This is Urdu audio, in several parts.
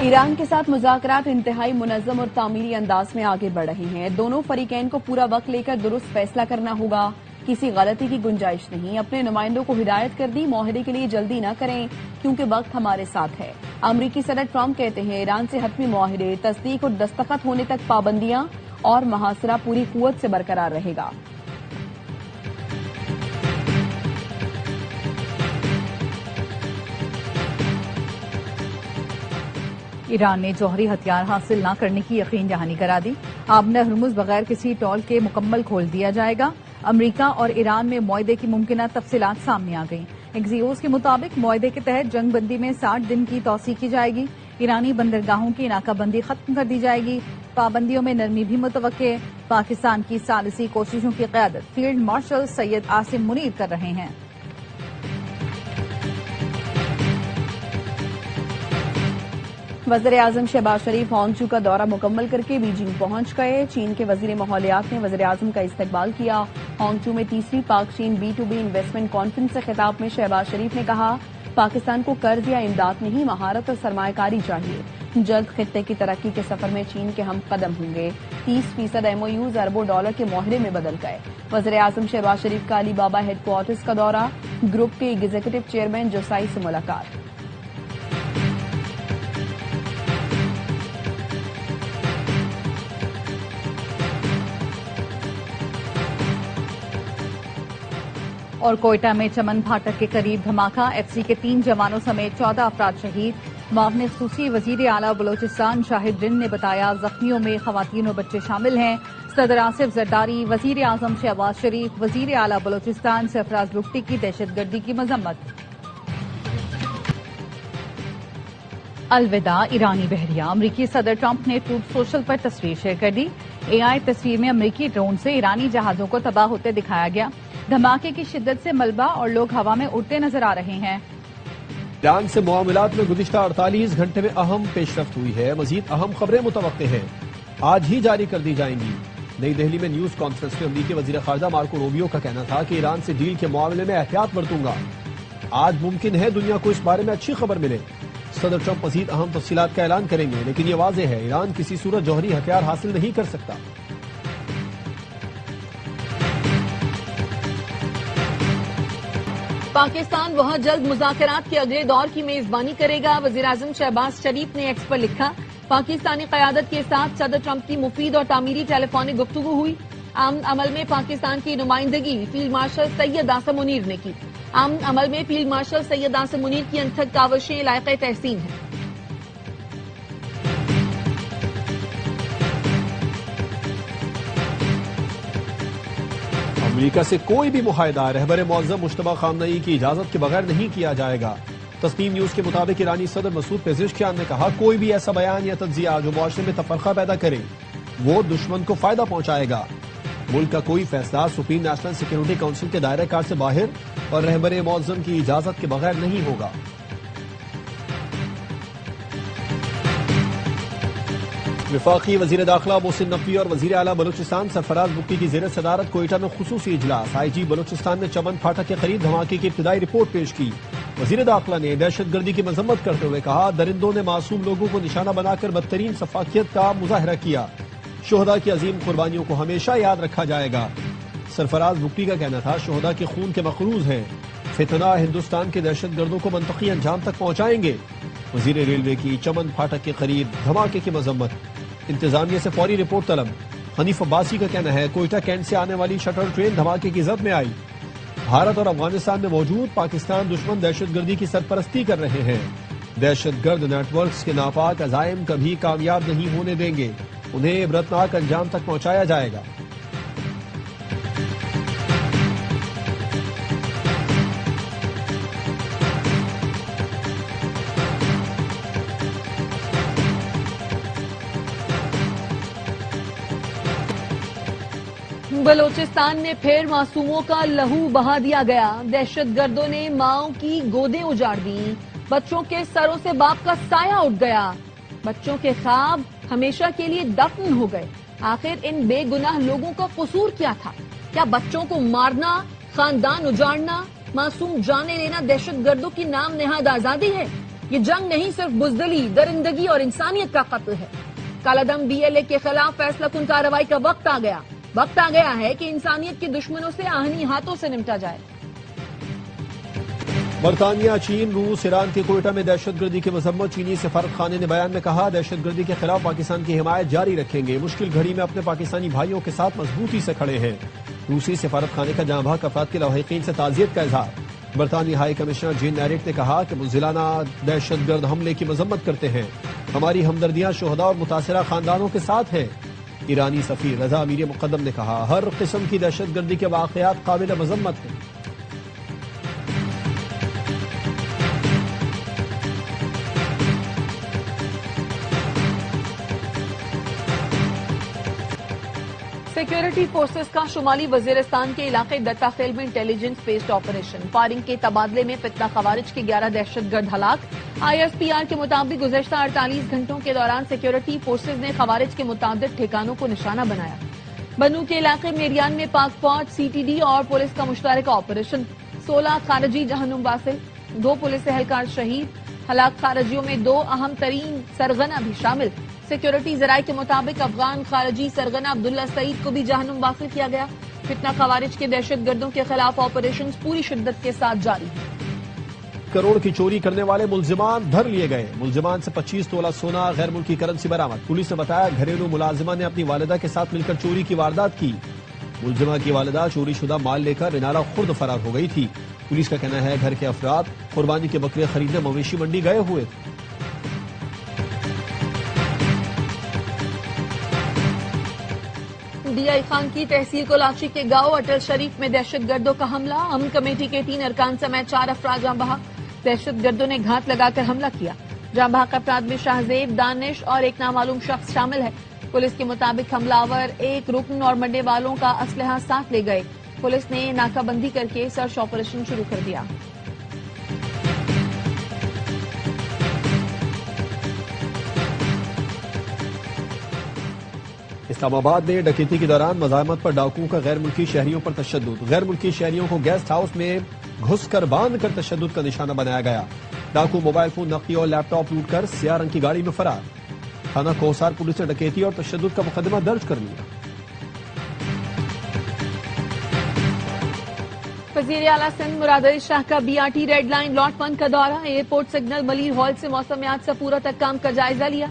ایران کے ساتھ مذاکرات انتہائی منظم اور تعمیری انداز میں آگے بڑھ رہے ہیں. دونوں فریقین کو پورا وقت لے کر درست فیصلہ کرنا ہوگا. کسی غلطی کی گنجائش نہیں. اپنے نمائندوں کو ہدایت کر دی معاہدے کے لیے جلدی نہ کریں کیونکہ وقت ہمارے ساتھ ہے. امریکی صدر ٹرمپ کہتے ہیں ایران سے حتمی معاہدے تصدیق اور دستخط ہونے تک پابندیاں اور محاصرہ پوری قوت سے برقرار رہے گا. ایران نے جوہری ہتھیار حاصل نہ کرنے کی یقین دہانی کرا دی. آبنہ ہرمز بغیر کسی ٹول کے مکمل کھول دیا جائے گا. امریکہ اور ایران میں معاہدے کی ممکنہ تفصیلات سامنے آ گئیں. ایکزیوس کے مطابق معاہدے کے تحت جنگ بندی میں 60 دن کی توسیع کی جائے گی. ایرانی بندرگاہوں کی ناکہ بندی ختم کر دی جائے گی. پابندیوں میں نرمی بھی متوقع. پاکستان کی ثالثی کوششوں کی قیادت فیلڈ مارشل سید عاصم منیر کر رہے ہیں. وزیراعظم شہباز شریف ہانگجو کا دورہ مکمل کر کے بیجنگ پہنچ گئے. چین کے وزیر ماحولیات نے وزیراعظم کا استقبال کیا. ہانگجو میں تیسری پاک چین B2B انویسٹمنٹ کانفرنس سے خطاب میں شہباز شریف نے کہا پاکستان کو قرض یا امداد نہیں مہارت اور سرمایہ کاری چاہیے. جلد خطے کی ترقی کے سفر میں چین کے ہم قدم ہوں گے. 30% MOUs اربوں ڈالر کے معاہدے میں بدل گئے. وزیراعظم شہباز شریف کا علی بابا ہیڈ کوارٹرز کا دورہ. گروپ کے ایگزیکٹو چیئرمین جوسائی سے ملاقات. اور کوئٹہ میں چمن پھاٹک کے قریب دھماکہ. FC کے 3 جوانوں سمیت 14 افراد شہید. معاون خصوصی وزیر اعلیٰ بلوچستان شاہد رند نے بتایا زخمیوں میں خواتین اور بچے شامل ہیں. صدر آصف زرداری، وزیر اعظم شہباز شریف، وزیر اعلیٰ بلوچستان سرفراز بگٹی کی دہشت گردی کی مذمت. الوداع ایرانی بحریہ. امریکی صدر ٹرمپ نے ٹروتھ سوشل پر تصویر شیئر کر دی. AI تصویر میں امریکی ڈرون سے ایرانی جہازوں کو تباہ ہوتے دکھایا گیا. دھماکے کی شدت سے ملبہ اور لوگ ہوا میں اڑتے نظر آ رہے ہیں. ایران سے معاملات میں گزشتہ 48 گھنٹے میں اہم پیش رفت ہوئی ہے. مزید اہم خبریں متوقع ہیں. آج ہی جاری کر دی جائیں گی. نئی دہلی میں نیوز کانفرنس میں امریکی وزیر خارجہ مارکو روبیو کا کہنا تھا کہ ایران سے ڈیل کے معاملے میں احتیاط برتوں گا. آج ممکن ہے دنیا کو اس بارے میں اچھی خبر ملے. صدر ٹرمپ مزید اہم تفصیلات کا اعلان کریں گے لیکن یہ واضح ہے ایران کسی صورت جوہری ہتھیار حاصل نہیں کر سکتا. پاکستان وہاں جلد مذاکرات کے اگلے دور کی میزبانی کرے گا. وزیراعظم شہباز شریف نے ایکس پر لکھا پاکستانی قیادت کے ساتھ صدر ٹرمپ کی مفید اور تعمیری ٹیلی فونک گفتگو ہوئی. امن عمل میں پاکستان کی نمائندگی فیلڈ مارشل سید عاصم منیر نے کی. امن عمل میں فیلڈ مارشل سید عاصم منیر کی انتھک کاوشیں لائق تحسین ہیں. امریکہ سے کوئی بھی معاہدہ رہبر معظم مجتبی خامنئی کی اجازت کے بغیر نہیں کیا جائے گا. تسنیم نیوز کے مطابق ایرانی صدر مسعود پزشکیان نے کہا کوئی بھی ایسا بیان یا تجزیہ جو معاشرے میں تفرقہ پیدا کرے وہ دشمن کو فائدہ پہنچائے گا. ملک کا کوئی فیصلہ سپریم نیشنل سیکیورٹی کونسل کے دائرہ کار سے باہر اور رہبر معظم کی اجازت کے بغیر نہیں ہوگا. وفاقی وزیر داخلہ محسن نقوی اور وزیر اعلیٰ بلوچستان سرفراز بگٹی کی زیر صدارت کوئٹہ میں خصوصی اجلاس. IG بلوچستان نے چمن پھاٹک کے قریب دھماکے کی ابتدائی رپورٹ پیش کی. وزیر داخلہ نے دہشت گردی کی مذمت کرتے ہوئے کہا درندوں نے معصوم لوگوں کو نشانہ بنا کر بدترین سفاکیت کا مظاہرہ کیا. شہداء کی عظیم قربانیوں کو ہمیشہ یاد رکھا جائے گا. سرفراز بگٹی کا کہنا تھا شہداء کے خون کے مقروض ہیں. فتنہ ہندوستان کے دہشت گردوں کو منطقی انجام تک پہنچائیں گے. وزیر ریلوے کی چمن پھاٹک کے قریب دھماکے کی مذمت. انتظامیہ سے فوری رپورٹ طلب. حنیف عباسی کا کہنا ہے کوئٹہ کینٹ سے آنے والی شٹل ٹرین دھماکے کی زد میں آئی. بھارت اور افغانستان میں موجود پاکستان دشمن دہشت گردی کی سرپرستی کر رہے ہیں. دہشت گرد نیٹ ورکس کے ناپاک عزائم کبھی کامیاب نہیں ہونے دیں گے. انہیں عبرتناک انجام تک پہنچایا جائے گا. بلوچستان میں پھر معصوموں کا لہو بہا دیا گیا. دہشت گردوں نے ماؤں کی گودیں اجاڑ دیں. بچوں کے سروں سے باپ کا سایہ اٹھ گیا. بچوں کے خواب ہمیشہ کے لیے دفن ہو گئے. آخر ان بے گناہ لوگوں کا قصور کیا تھا؟ کیا بچوں کو مارنا، خاندان اجاڑنا، معصوم جانیں لینا دہشت گردوں کی نام نہاد آزادی ہے؟ یہ جنگ نہیں، صرف بزدلی، درندگی اور انسانیت کا قتل ہے۔ کالعدم BLA کے خلاف فیصلہ کن کارروائی کا وقت آ گیا۔ وقت آ گیا ہے کہ انسانیت کے دشمنوں سے آہنی ہاتھوں سے نمٹا جائے۔ برطانیہ، چین، روس، ایران کے کوئٹہ میں دہشت گردی کی مذمت۔ چینی سفارت خانے نے بیان میں کہا، دہشت گردی کے خلاف پاکستان کی حمایت جاری رکھیں گے، مشکل گھڑی میں اپنے پاکستانی بھائیوں کے ساتھ مضبوطی سے کھڑے ہیں۔ روسی سفارت خانے کا جاں بحق افراد کے لواحقین سے تعزیت کا اظہار۔ برطانوی ہائی کمشنر جین نیریٹ نے کہا کہ بزدلانہ دہشت گرد حملے کی مذمت کرتے ہیں، ہماری ہمدردیاں شہداء اور متاثرہ خاندانوں کے ساتھ ہیں۔ ایرانی سفیر رضا امیر مقدم نے کہا، ہر قسم کی دہشت گردی کے واقعات قابل مذمت ہیں۔ سیکیورٹی فورسز کا شمالی وزیرستان کے علاقے دتا خیل میں انٹیلیجنس بیسڈ آپریشن۔ فائرنگ کے تبادلے میں فتنہ خوارج کے 11 دہشت گرد ہلاک۔ ISPR کے مطابق گزشتہ 48 گھنٹوں کے دوران سیکیورٹی فورسز نے خوارج کے متعدد ٹھکانوں کو نشانہ بنایا۔ بنو کے علاقے میریان میں پاک فوج، CTD اور پولیس کا مشترکہ آپریشن۔ 16 خارجی جہنم واصل، 2 پولیس اہلکار شہید۔ ہلاک خارجیوں میں 2 اہم ترین سرغنہ بھی شامل۔ سیکیورٹی ذرائع کے مطابق افغان خارجی سرغنہ عبداللہ سعید کو بھی جہنم واصل کیا گیا۔ فتنہ خوارج کے دہشت گردوں کے خلاف آپریشنز پوری شدت کے ساتھ جاری ہیں۔ کروڑ کی چوری کرنے والے ملزمان دھر لیے گئے۔ ملزمان سے 25 تولہ سونا، غیر ملکی کرنسی برآمد۔ پولیس نے بتایا، گھریلو ملازمہ نے اپنی والدہ کے ساتھ مل کر چوری کی واردات کی۔ ملزمہ کی والدہ چوری شدہ مال لے کر رینالہ خرد فرار ہو گئی تھی۔ پولیس کا کہنا ہے، گھر کے افراد قربانی کے بکرے خریدنے مویشی منڈی گئے ہوئے تھے۔ DI خان کی تحصیل کولاچی کے گاؤں اٹل شریف میں دہشت گردوں کا حملہ۔ امن کمیٹی کے 3 ارکان سمیت 4 افراد جاں بحق۔ دہشت گردوں نے گھات لگا کر حملہ کیا۔ جاں بحق افراد میں شاہزیب، دانش اور ایک نامعلوم شخص شامل ہے۔ پولیس کے مطابق حملہ آور ایک رکن اور منڈے والوں کا اسلحہ ساتھ لے گئے۔ پولیس نے ناکہ بندی کر کے سرچ آپریشن شروع کر دیا۔ اسلام آباد میں ڈکیتی کے دوران مزاحمت پر ڈاکوؤں کا غیر ملکی شہریوں پر تشدد۔ غیر ملکی شہریوں کو گیسٹ ہاؤس میں گھس کر باندھ کر تشدد کا نشانہ بنایا گیا۔ ڈاکو موبائل فون، نقدی اور لیپ ٹاپ لوٹ کر سیاہ رنگ کی گاڑی میں فرار۔ تھانہ کوسار پولیس نے ڈکیتی اور تشدد کا مقدمہ درج کر لیا۔ وزیر اعلیٰ سندھ مراد علی شاہ کا BRT ریڈ لائن لاٹ 1 کا دورہ۔ ایئرپورٹ سگنل ملیر ہال سے موسمیات سے پورا تک کام کا جائزہ لیا۔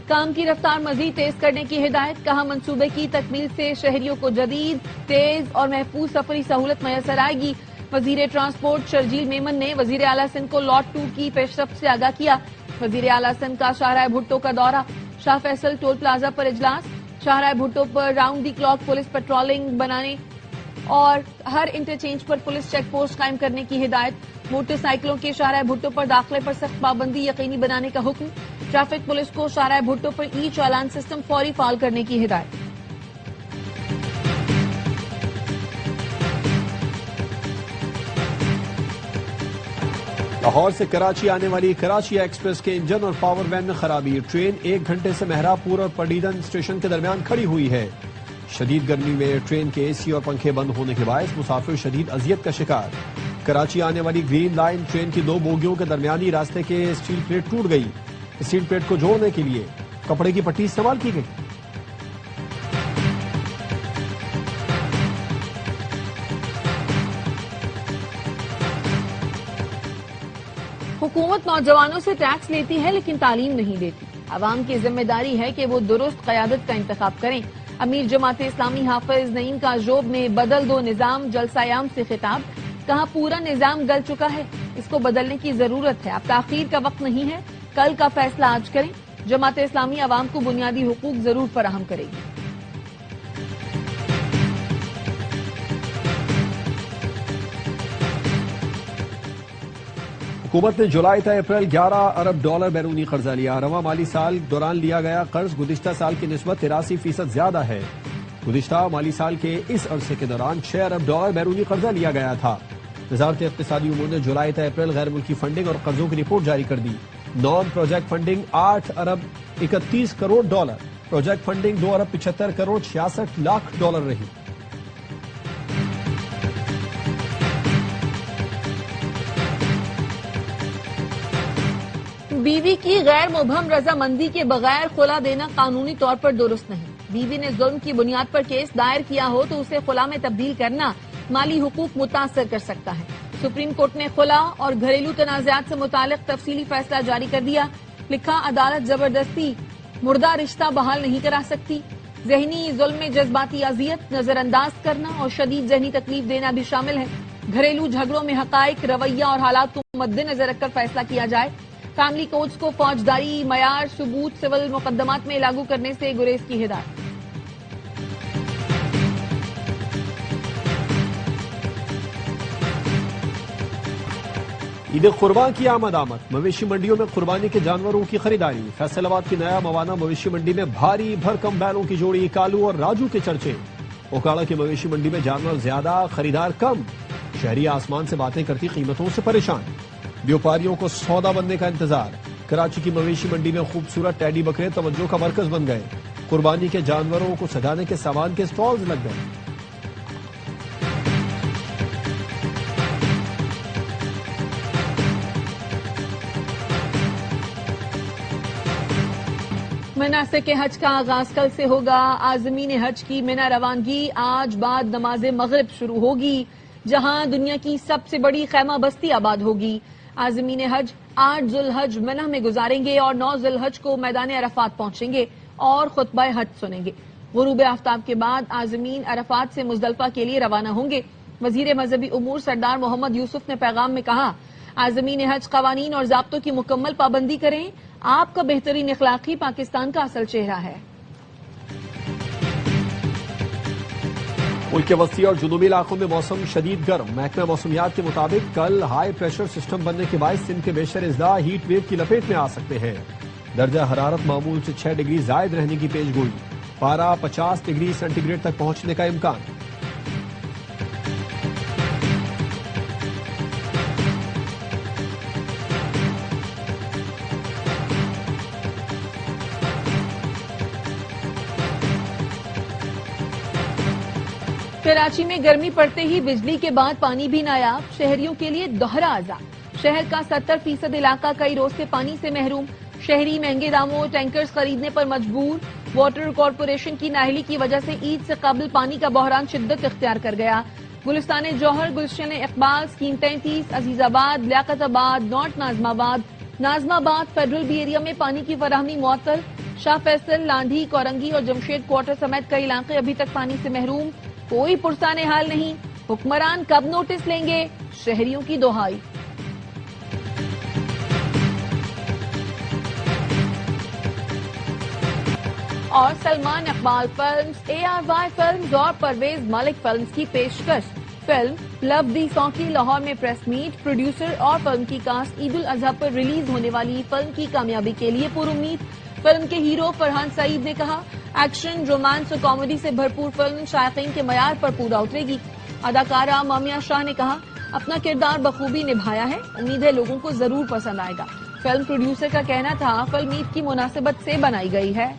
کام کی رفتار مزید تیز کرنے کی ہدایت۔ کہا، منصوبے کی تکمیل سے شہریوں کو جدید، تیز اور محفوظ سفری سہولت میسر آئے گی۔ وزیر ٹرانسپورٹ شرجیل میمن نے وزیر اعلیٰ سندھ کو لاٹ 2 کی پیشرفت سے آگاہ کیا۔ وزیر اعلیٰ سندھ کا شاہراہ بھٹو کا دورہ۔ شاہ فیصل ٹول پلازا پر اجلاس۔ شاہراہ بھٹو پر round the clock police patrolling بنانے اور ہر انٹرچینج پر پولیس چیک پوسٹ قائم کرنے کی ہدایت۔ موٹر سائیکلوں کے شاہراہ بھٹو پر داخلے پر سخت پابندی یقینی بنانے کا حکم۔ ٹریفک پولیس کو شاہراہ بھٹو پر ای چالان سسٹم فوری فعال کرنے کی ہدایت۔ لاہور سے کراچی آنے والی کراچی ایکسپریس کے انجن اور پاور وین میں خرابی۔ ٹرین 1 گھنٹے سے مہراب پور اور پڈیدن اسٹیشن کے درمیان کھڑی ہوئی ہے۔ شدید گرمی میں ٹرین کے AC اور پنکھے بند ہونے کے باعث مسافر شدید اذیت کا شکار۔ کراچی آنے والی گرین لائن ٹرین کی 2 بوگیوں کے درمیانی راستے کے اسٹیل پلیٹ ٹوٹ گئی۔ اسٹیل پلیٹ کو جوڑنے کے لیے کپڑے کی پٹی استعمال کی گئی۔ حکومت نوجوانوں سے ٹیکس لیتی ہے لیکن تعلیم نہیں دیتی۔ عوام کی ذمہ داری ہے کہ وہ درست قیادت کا انتخاب کریں۔ امیر جماعت اسلامی حافظ نعیم کا جوب میں بدل دو نظام جلسہ عام سے خطاب۔ کہا، پورا نظام گل چکا ہے، اس کو بدلنے کی ضرورت ہے، اب تاخیر کا وقت نہیں ہے، کل کا فیصلہ آج کریں۔ جماعت اسلامی عوام کو بنیادی حقوق ضرور فراہم کرے گی۔ حکومت نے جولائی تا اپریل 11 ارب ڈالر بیرونی قرضہ لیا۔ رواں مالی سال دوران لیا گیا قرض گزشتہ سال کی نسبت 83% زیادہ ہے۔ گزشتہ مالی سال کے اس عرصے کے دوران 6 ارب ڈالر بیرونی قرضہ لیا گیا تھا۔ وزارت اقتصادی امور نے جولائی تا اپریل غیر ملکی فنڈنگ اور قرضوں کی رپورٹ جاری کر دی۔ نان پروجیکٹ فنڈنگ 8 ارب 31 کروڑ ڈالر، پروجیکٹ فنڈنگ 2 ارب 75 کروڑ 66 لاکھ ڈالر رہی۔ بیوی کی غیر مبہم رضامندی کے بغیر خلا دینا قانونی طور پر درست نہیں. بیوی نے ظلم کی بنیاد پر کیس دائر کیا ہو تو اسے خلا میں تبدیل کرنا مالی حقوق متاثر کر سکتا ہے. سپریم کورٹ نے خلا اور گھریلو تنازعات سے متعلق تفصیلی فیصلہ جاری کر دیا. لکھا عدالت زبردستی مردہ رشتہ بحال نہیں کرا سکتی. ذہنی ظلم میں جذباتی اذیت، نظر انداز کرنا اور شدید ذہنی تکلیف دینا بھی شامل ہے. گھریلو جھگڑوں میں حقائق، رویہ اور حالات کو مد نظر رکھ کر فیصلہ کیا جائے. فیملی کوڈز کو فوجداری معیار ثبوت سول مقدمات میں لاگو کرنے سے گریز کی ہدایت. عید قربان کی آمد. مویشی منڈیوں میں قربانی کے جانوروں کی خریداری. فیصل آباد کی نیا موانہ مویشی منڈی میں بھاری بھرکم بیلوں کی جوڑی کالو اور راجو کے چرچے. اوکاڑا کی مویشی منڈی میں جانور زیادہ، خریدار کم. شہری آسمان سے باتیں کرتی قیمتوں سے پریشان. بیوپاریوں کو سودا بننے کا انتظار. کراچی کی مویشی منڈی میں خوبصورت ٹیڈی بکرے توجہ کا مرکز بن گئے. قربانی کے جانوروں کو سجانے کے سامان کے سٹالز لگ گئے. مناسک حج کا آغاز کل سے ہوگا. عازمین حج کی منا روانگی آج بعد نماز مغرب شروع ہوگی، جہاں دنیا کی سب سے بڑی خیمہ بستی آباد ہوگی. عازمین حج 8 ذی الحج منہ میں گزاریں گے اور 9 ذی الحج کو میدان عرفات پہنچیں گے اور خطبہ حج سنیں گے. غروب آفتاب کے بعد عازمین عرفات سے مزدلفہ کے لیے روانہ ہوں گے. وزیر مذہبی امور سردار محمد یوسف نے پیغام میں کہا، عازمین حج قوانین اور ضابطوں کی مکمل پابندی کریں. آپ کا بہترین اخلاق ہی پاکستان کا اصل چہرہ ہے. ملک کے وسطی اور جنوبی علاقوں میں موسم شدید گرم. محکمہ موسمیات کے مطابق کل ہائی پریشر سسٹم بننے کے باعث سندھ کے بیشتر اضلاع ہیٹ ویو کی لپیٹ میں آ سکتے ہیں. درجہ حرارت معمول سے 6 ڈگری زائد رہنے کی پیش گوئی. پارہ 50 ڈگری سینٹی گریڈ تک پہنچنے کا امکان. کراچی میں گرمی پڑتے ہی بجلی کے بعد پانی بھی نایاب. شہریوں کے لیے دوہرا عذاب. شہر کا 70% علاقہ کئی روز سے پانی سے محروم. شہری مہنگے داموں ٹینکرز خریدنے پر مجبور. واٹر کارپوریشن کی نااہلی کی وجہ سے عید سے قبل پانی کا بحران شدت اختیار کر گیا. گلستان جوہر، گلشن اقبال، اسکیم 33، عزیز آباد، لیاقت آباد، نارتھ نازم آباد، نازم آباد فیڈرل بی ایریا میں پانی کی فراہمی معطل. شاہ فیصل، لانڈھی، کورنگی اور جمشید کوارٹر سمیت کئی علاقے ابھی تک پانی سے محروم. کوئی پرسان حال نہیں. حکمران کب نوٹس لیں گے؟ شہریوں کی دہائی. اور Salman Iqbal films, ARY films اور پرویز ملک فلمز کی پیشکش. فلم لو دی سانگ کی لاہور میں پریس میٹ. پروڈیوسر اور فلم کی کاسٹ عید الاضحیٰ پر ریلیز ہونے والی فلم کی کامیابی کے لیے پر امید. فلم کے ہیرو فرحان سعید نے کہا، ایکشن، رومانس اور کامیڈی سے بھرپور فلم شائقین کے معیار پر پورا اترے گی. اداکارہ مامیہ شاہ نے کہا، اپنا کردار بخوبی نبھایا ہے، امید ہے لوگوں کو ضرور پسند آئے گا. فلم پروڈیوسر کا کہنا تھا، فلم عید کی مناسبت سے بنائی گئی ہے.